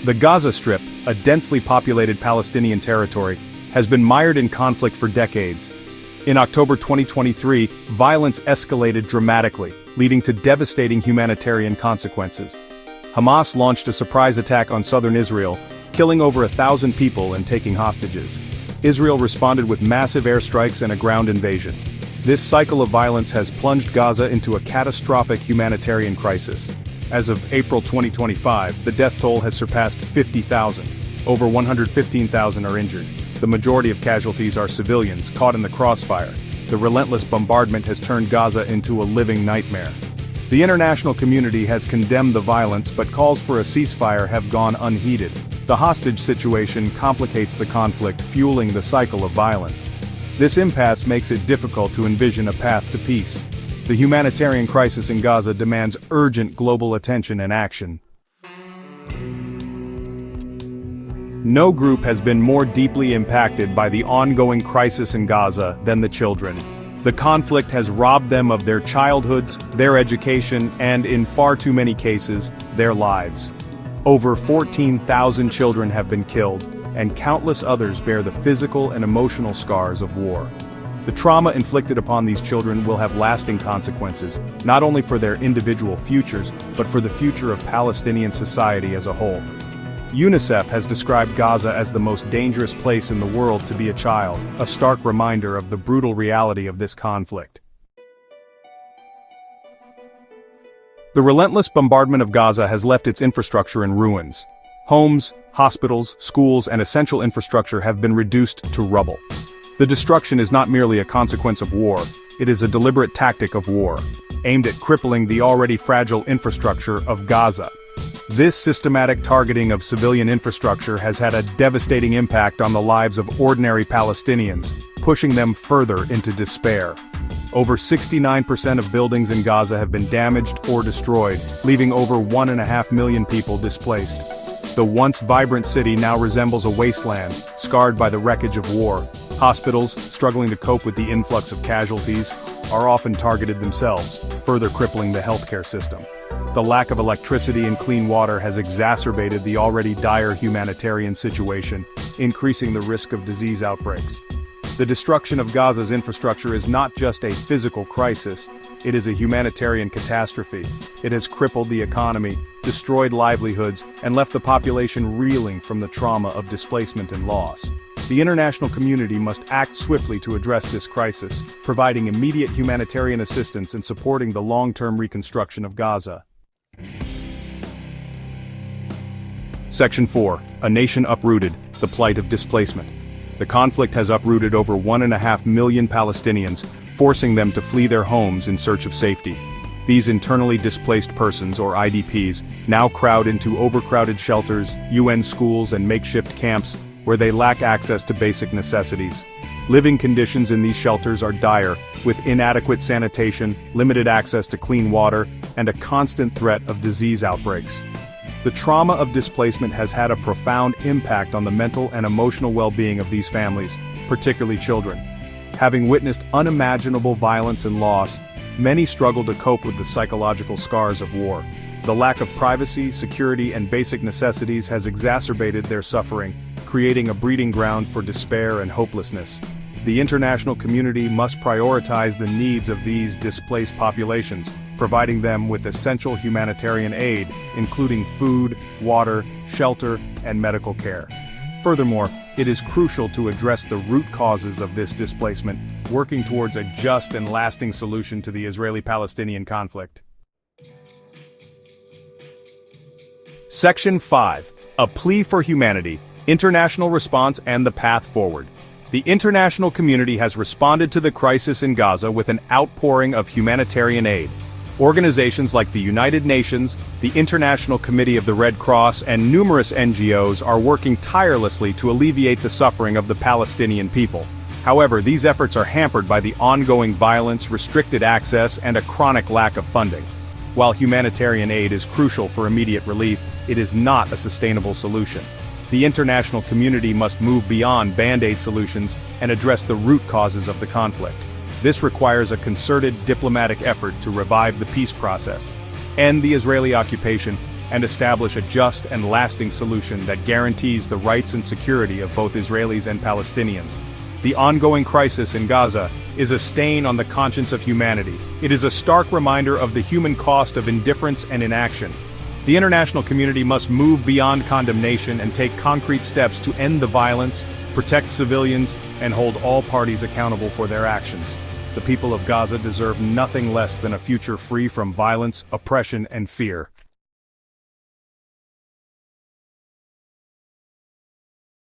The Gaza Strip, a densely populated Palestinian territory, has been mired in conflict for decades. In October 2023, violence escalated dramatically, leading to devastating humanitarian consequences. Hamas launched a surprise attack on southern Israel, killing over 1,000 people and taking hostages. Israel responded with massive airstrikes and a ground invasion. This cycle of violence has plunged Gaza into a catastrophic humanitarian crisis. As of April 2025, the death toll has surpassed 50,000. Over 115,000 are injured. The majority of casualties are civilians caught in the crossfire. The relentless bombardment has turned Gaza into a living nightmare. The international community has condemned the violence, but calls for a ceasefire have gone unheeded. The hostage situation complicates the conflict, fueling the cycle of violence. This impasse makes it difficult to envision a path to peace. The humanitarian crisis in Gaza demands urgent global attention and action. No group has been more deeply impacted by the ongoing crisis in Gaza than the children. The conflict has robbed them of their childhoods, their education, and in far too many cases, their lives. Over 14,000 children have been killed, and countless others bear the physical and emotional scars of war. The trauma inflicted upon these children will have lasting consequences, not only for their individual futures, but for the future of Palestinian society as a whole. UNICEF has described Gaza as the most dangerous place in the world to be a child, a stark reminder of the brutal reality of this conflict. The relentless bombardment of Gaza has left its infrastructure in ruins. Homes, hospitals, schools, and essential infrastructure have been reduced to rubble. The destruction is not merely a consequence of war, it is a deliberate tactic of war, aimed at crippling the already fragile infrastructure of Gaza. This systematic targeting of civilian infrastructure has had a devastating impact on the lives of ordinary Palestinians, pushing them further into despair. Over 69% of buildings in Gaza have been damaged or destroyed, leaving over 1.5 million people displaced. The once vibrant city now resembles a wasteland, scarred by the wreckage of war. Hospitals, struggling to cope with the influx of casualties, are often targeted themselves, further crippling the healthcare system. The lack of electricity and clean water has exacerbated the already dire humanitarian situation, increasing the risk of disease outbreaks. The destruction of Gaza's infrastructure is not just a physical crisis, it is a humanitarian catastrophe. It has crippled the economy, destroyed livelihoods, and left the population reeling from the trauma of displacement and loss. The international community must act swiftly to address this crisis, providing immediate humanitarian assistance and supporting the long-term reconstruction of Gaza. Section 4. A nation uprooted, the plight of displacement. The conflict has uprooted over 1.5 million Palestinians, forcing them to flee their homes in search of safety. These internally displaced persons, or IDPs, now crowd into overcrowded shelters, UN schools, and makeshift camps, where they lack access to basic necessities. Living conditions in these shelters are dire, with inadequate sanitation, limited access to clean water, and a constant threat of disease outbreaks. The trauma of displacement has had a profound impact on the mental and emotional well-being of these families, particularly children. Having witnessed unimaginable violence and loss, many struggle to cope with the psychological scars of war. The lack of privacy, security, and basic necessities has exacerbated their suffering, creating a breeding ground for despair and hopelessness. The international community must prioritize the needs of these displaced populations, providing them with essential humanitarian aid, including food, water, shelter, and medical care. Furthermore, it is crucial to address the root causes of this displacement, working towards a just and lasting solution to the Israeli-Palestinian conflict. Section 5. A plea for humanity, international response and the path forward. The international community has responded to the crisis in Gaza with an outpouring of humanitarian aid. Organizations like the United Nations, the International Committee of the Red Cross, and numerous NGOs are working tirelessly to alleviate the suffering of the Palestinian people. However, these efforts are hampered by the ongoing violence, restricted access, and a chronic lack of funding. While humanitarian aid is crucial for immediate relief, it is not a sustainable solution. The international community must move beyond band-aid solutions and address the root causes of the conflict. This requires a concerted diplomatic effort to revive the peace process, end the Israeli occupation, and establish a just and lasting solution that guarantees the rights and security of both Israelis and Palestinians. The ongoing crisis in Gaza is a stain on the conscience of humanity. It is a stark reminder of the human cost of indifference and inaction. The international community must move beyond condemnation and take concrete steps to end the violence, protect civilians, and hold all parties accountable for their actions. The people of Gaza deserve nothing less than a future free from violence, oppression, and fear.